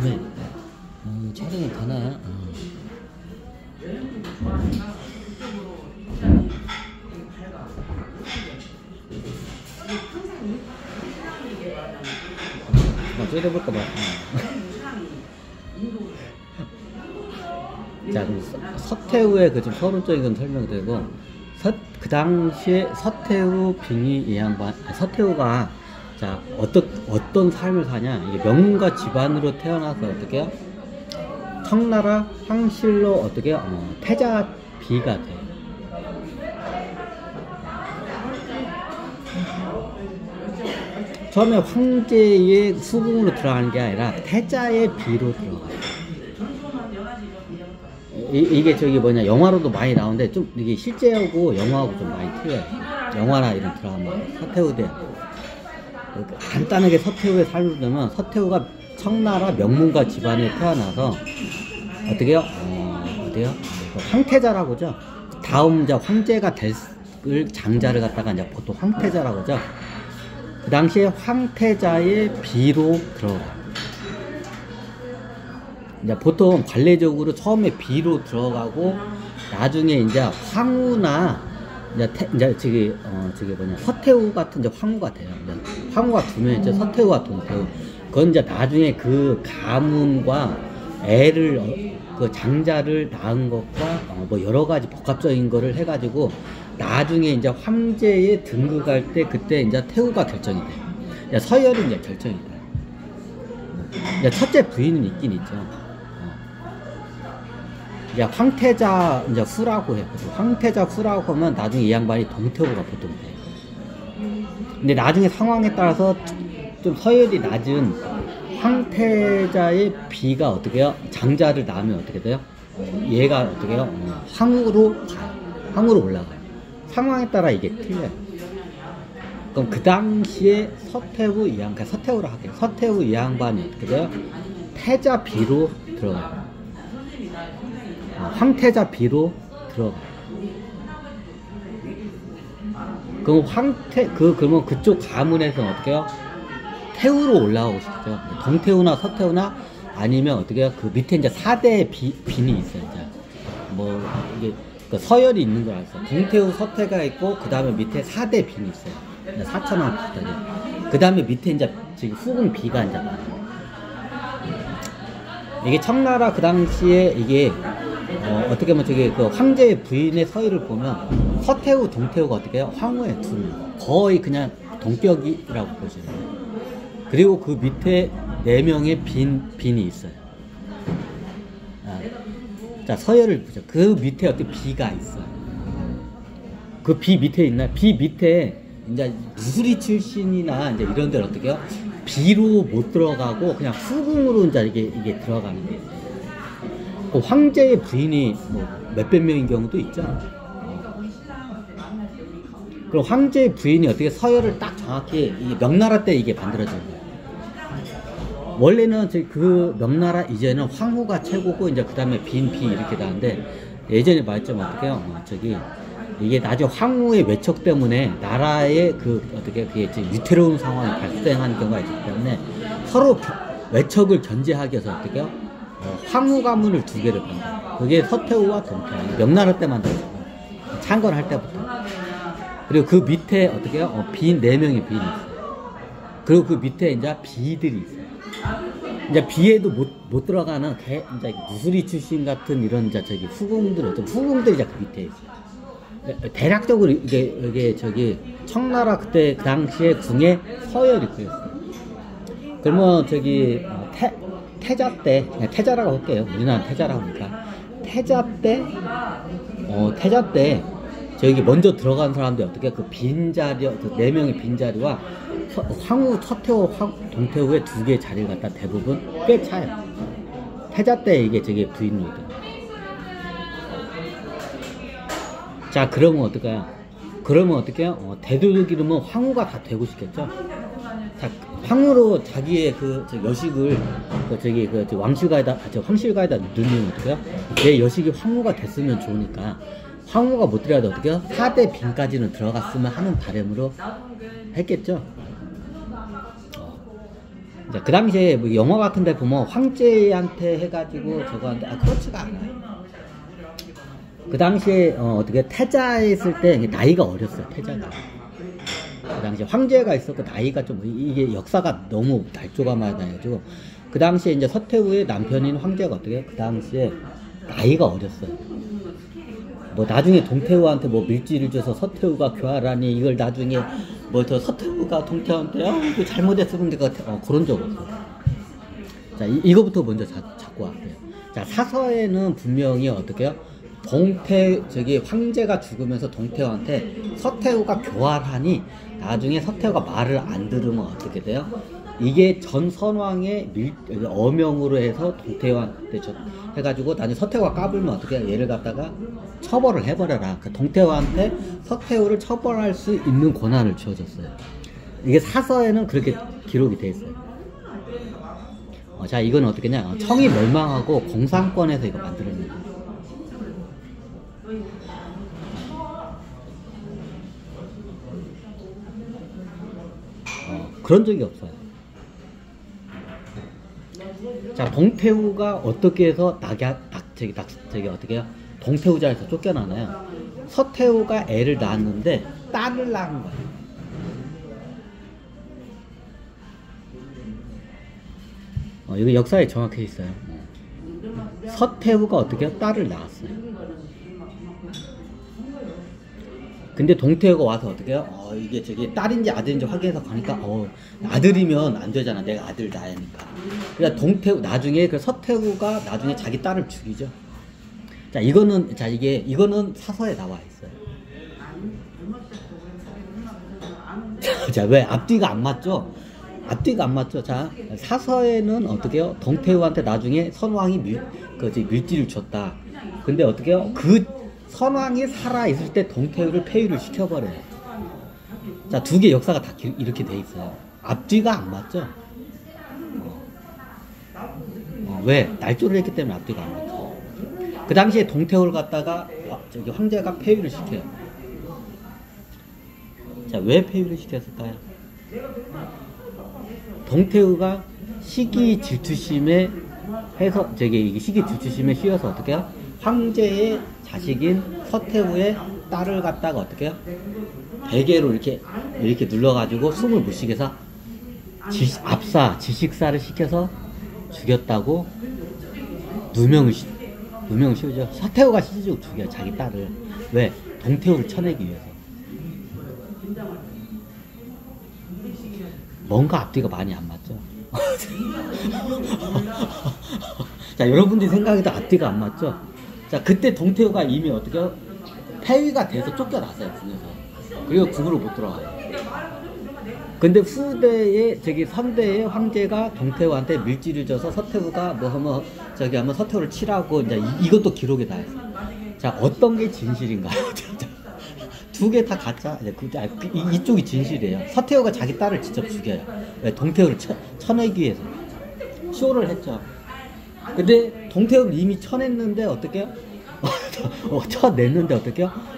네. 촬영이 되나요? 뜯어볼까 봐. 자, 그럼 서태후의 그 좀 서론적인 건 설명되고, 그 당시에 서태후 빙의 이 양반, 서태후가 자 어떤 삶을 사냐? 이게 명문가 집안으로 태어나서 어떻게 해요? 청나라 황실로 어떻게 해요? 태자비가 돼. 처음에 황제의 수궁으로 들어가는 게 아니라 태자의 비로 들어가요. 이게 저기 뭐냐, 영화로도 많이 나오는데 좀 이게 실제하고 영화하고 좀 많이 틀려요. 영화나 이런 드라마, 서태후 대 간단하게 서태후의 삶을 보면, 서태후가 청나라 명문가 집안에 태어나서 어떻게 해요? 어때요? 황태자라고 하죠. 다음 이제 황제가 될 장자를 갖다가 이제 보통 황태자라고 하죠. 그 당시에 황태자의 비로 들어가요. 이제 보통 관례적으로 처음에 비로 들어가고, 나중에 이제 황후나 이제 저기 뭐냐, 서태후 같은 이제 황후가 돼요. 이제 황후가 두면 이제 서태후와 동태후. 그건 이제 나중에 그 가문과 애를 그 장자를 낳은 것과 뭐 여러 가지 복합적인 거를 해가지고 나중에 이제 황제에 등극할 때 그때 이제 태후가 결정이 돼요. 이제 서열이 이제 결정이 돼요. 이제 첫째 부인은 있긴 있죠. 이제 황태자 이제 후라고 해요. 황태자 후라고 하면 나중에 이 양반이 동태후가 보통 돼요. 근데 나중에 상황에 따라서 좀 서열이 낮은 황태자의 비가 어떻게 해요? 장자를 낳으면 어떻게 돼요? 얘가 어떻게 해요? 황후로 가요. 황후로 올라가요. 상황에 따라 이게 틀려요. 그럼 그 당시에 서태후 이 양반, 서태후라 할게요. 서태후 이 양반이 어떻게 돼요? 태자 비로 들어가요. 황태자 비로 들어가요. 그럼 그러면 그쪽 가문에서 어떻게 해요? 태후로 올라오고 싶죠. 동태후나 서태후나 아니면 어떻게 해요? 그 밑에 이제 4대 빈이 있어요. 이제 뭐 이게 그 서열이 있는 걸 알았어요. 동태후 서태가 있고, 그 다음에 밑에 4대 빈이 있어요. 4천원 비슷하게. 그 다음에 밑에 이제 지금 후궁 비가 이제 나와요. 이게 청나라 그 당시에 이게 어떻게 보면 저기 그 황제의 부인의 서열을 보면 서태후, 동태후가 어떻게 해요? 황후의 두 명. 거의 그냥 동격이라고 보시면 돼요. 그리고 그 밑에 4명의 빈이 있어요. 자, 서열을 보죠. 그 밑에 어떻게 비가 있어요. 그 비 밑에 있나? 비 밑에 이제 무술이 출신이나 이제 이런 데는 어떻게 해요? 비로 못 들어가고 그냥 후궁으로 이제 이게 들어가는 거예요. 그 황제의 부인이 뭐 몇백 명인 경우도 있죠. 그리고 황제의 부인이 어떻게 서열을 딱 정확히 이 명나라 때 이게 만들어진 거예요. 원래는 그 명나라 이제는 황후가 최고고, 이제 그 다음에 비 이렇게 나는데, 예전에 말했지만 어떻게 해요? 이게 나중에 황후의 외척 때문에 나라에 어떻게 그게 위태로운 상황이 발생하는 경우가 있기 때문에 서로 외척을 견제하기 위해서 어떻게 해요? 황후 가문을 2개를 만들어요. 그게 서태후와 동태후. 명나라 때 만들었어요. 창건할 때부터. 그리고 그 밑에 어떻게 해요? 4명의 빈이 있어요. 그리고 그 밑에 이제 비들이 있어요. 이제 비에도 못 들어가는 이제 무술이 출신 같은 이런 이제 저기 후궁들이 이제 그 밑에 있어요. 대략적으로 이게 저기 청나라 그때 그 당시에 궁의 서열이 그랬어요. 그러면 저기 태자 때, 그냥 태자라고 할게요. 우리나라는 태자라고 하니까. 태자 때 저기 먼저 들어간 사람들이 어떻게 그 빈자리, 그 4명의 빈자리와 황후, 서태후, 동태후의 2개의 자리를 갖다 대부분 꽤 차요. 태자 때 이게 저기 부인으로 돼요. 자, 그러면 어떨까요? 되도록이면 황후가 다 되고 싶겠죠? 자, 황후로 자기의 여식을 황실가에다 넣으면 어떡해요? 내 여식이 황후가 됐으면 좋으니까 황후가 못 들어가도 어떻게 해요? 4대 빈까지는 들어갔으면 하는 바람으로 했겠죠? 이제 그 당시에 뭐 영화 같은 데 보면 황제한테 해가지고 저거한테, 그렇지가 않아요. 그 당시에, 어떻게 태자했을 때 나이가 어렸어요, 태자가. 그 당시에 황제가 있었고, 나이가 좀, 이게 역사가 너무 날조감하다가지고, 그 당시에 이제 서태후의 남편인 황제가 어떻게 해요? 그 당시에 나이가 어렸어요. 뭐 나중에 동태후한테 뭐 밀지를 줘서 서태후가 교활하니 이걸 나중에 뭐 저 서태후가 동태후한테 이거 잘못했으면 내가 그런 적 없어요. 자, 이거부터 먼저 잡고 할게요. 자, 사서에는 분명히 어떻게 해요? 황제가 죽으면서 동태후한테 서태후가 교활하니 나중에 서태후가 말을 안 들으면 어떻게 돼요? 이게 전 선왕의 어명으로 해서 동태후한테 해가지고 나중에 서태후가 까불면 어떻게 해요? 얘를 갖다가 처벌을 해버려라. 그 동태후한테 서태후를 처벌할 수 있는 권한을 주어졌어요. 이게 사서에는 그렇게 기록이 돼 있어요. 자, 이건 어떻게냐? 청이 멸망하고 공산권에서 이거 만들어낸 거예요. 그런 적이 없어요. 자, 동태후가 어떻게 해서 어떻게 해요? 동태후자에서 쫓겨나나요? 서태후가 애를 낳았는데 딸을 낳은 거예요. 이거 역사에 정확히 있어요. 서태후가 어떻게 해요? 딸을 낳았어요. 근데 동태후가 와서 어떻게 해요? 이게 딸인지 아들인지 확인해서 가니까, 아들이면 안 되잖아. 내가 아들 낳으니까. 그러니까 나중에 그 서태후가 나중에 자기 딸을 죽이죠. 자, 이거는 사서에 나와 있어요. 자, 왜? 앞뒤가 안 맞죠? 앞뒤가 안 맞죠? 자, 사서에는 어떻게 해요? 동태후한테 나중에 선왕이 밀지를 줬다. 근데 어떻게 해요? 그 선왕이 살아있을 때 동태후를 폐위를 시켜버려요. 자, 두 개 역사가 다 이렇게 돼 있어요. 앞뒤가 안 맞죠? 왜? 날조를 했기 때문에 앞뒤가 안 맞죠. 그 당시에 동태후를 갖다가 황제가 폐위를 시켜요. 자, 왜 폐위를 시켰을까요? 동태후가 시기 질투심에 해서 이게 시기 질투심에 씌워서 어떻게 해요? 황제의 자식인 서태후의 딸을 갖다가 어떻게 해요? 베개로 이렇게 눌러가지고 숨을 못 쉬게 해서 지식사를 시켜서 죽였다고 누명을 씌우죠. 서태후가 실질적으로 죽여요, 자기 딸을. 왜? 동태후를 쳐내기 위해서. 뭔가 앞뒤가 많이 안 맞죠? 자, 여러분들이 생각해도 앞뒤가 안 맞죠? 자, 그때 동태후가 이미 어떻게 해요? 폐위가 돼서 쫓겨났어요, 궁에서. 그리고 궁으로 못 들어와요. 근데 후대에 선대의 황제가 동태후한테 밀지를 줘서 서태후가 하면 서태후를 치라고 이제 이것도 기록에 다 했어요. 자, 어떤 게 진실인가요? 두 개 다 가짜. 이쪽이 진실이에요. 서태후가 자기 딸을 직접 죽여요. 왜? 동태후를 쳐내기 위해서 쇼를 했죠. 근데 동태후를 이미 쳐냈는데 어떡해요? 쳐냈는데 어떡해요?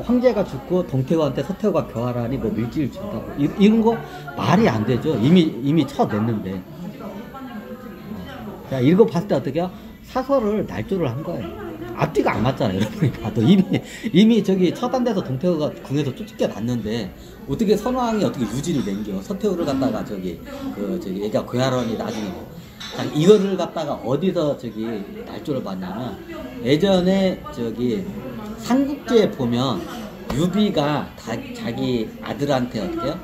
황제가 죽고 동태후한테 서태후가 교활하니 밀지를 준다고. 이런 거 말이 안 되죠. 이미 쳐냈는데. 자, 이거 봤을 때 어떡해요? 사설을 날조를 한 거예요. 앞뒤가 안 맞잖아요, 여러분이 봐도. 이미 처단돼서 동태후가 궁에서 쫓겨났는데, 어떻게 선왕이 어떻게 유지를 남겨? 서태후를 갖다가 얘가 교활하니 나중에 자, 이거를 갖다가 어디서 날조를 봤냐면, 예전에 삼국지에 보면 유비가 자기 아들한테 어떻게 해요?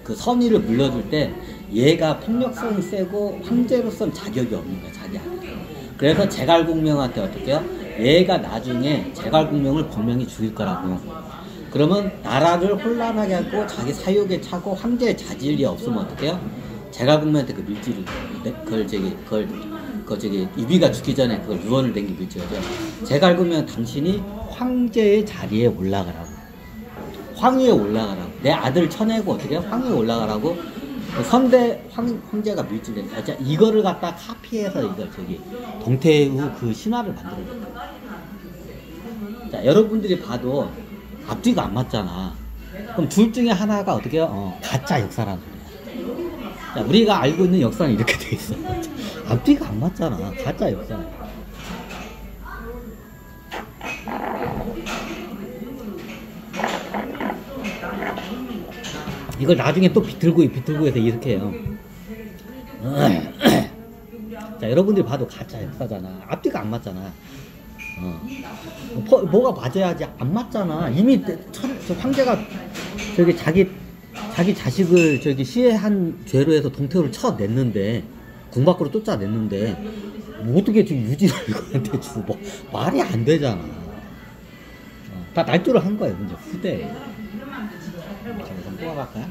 그 선의를 물려줄 때 얘가 폭력성이 세고 황제로서는 자격이 없는 거야, 자기 아들. 그래서 제갈공명한테 어떻게 해요? 얘가 나중에 제갈공명을 분명히 죽일 거라고. 그러면 나라를 혼란하게 하고 자기 사욕에 차고 황제의 자질이 없으면 어떻게 해요? 제갈공명한테 그 밀지를, 유비가 죽기 전에 그걸 유언을 낸 게 밀지죠. 제갈공명 당신이 황제의 자리에 올라가라고. 황위에 올라가라고. 내 아들 쳐내고 어떻게 해요? 황위에 올라가라고. 선대 황제가 밀지를 했어요. 자, 이거를 갖다 카피해서 동태후 그 신화를 만들어냈어요. 자, 여러분들이 봐도 앞뒤가 안 맞잖아. 그럼 둘 중에 하나가 어떻게 해요? 가짜 역사라는 소리야. 자, 우리가 알고 있는 역사는 이렇게 돼 있어. 앞뒤가 안 맞잖아. 가짜 역사. 이걸 나중에 또 비틀고 해서 이렇게 해요. 자, 여러분들이 봐도 가짜 역사잖아. 앞뒤가 안 맞잖아. 뭐가 맞아야지. 안 맞잖아. 이미 황제가 저기 자기 자식을 저기 시해한 죄로 해서 동태우를 쳐냈는데, 궁 밖으로 쫓아냈는데, 뭐 어떻게 지금 유지를 이거한테 주고, 뭐, 말이 안 되잖아. 다 날조를 한 거예요, 이제 후대. 자, 우선 뽑아갈까요?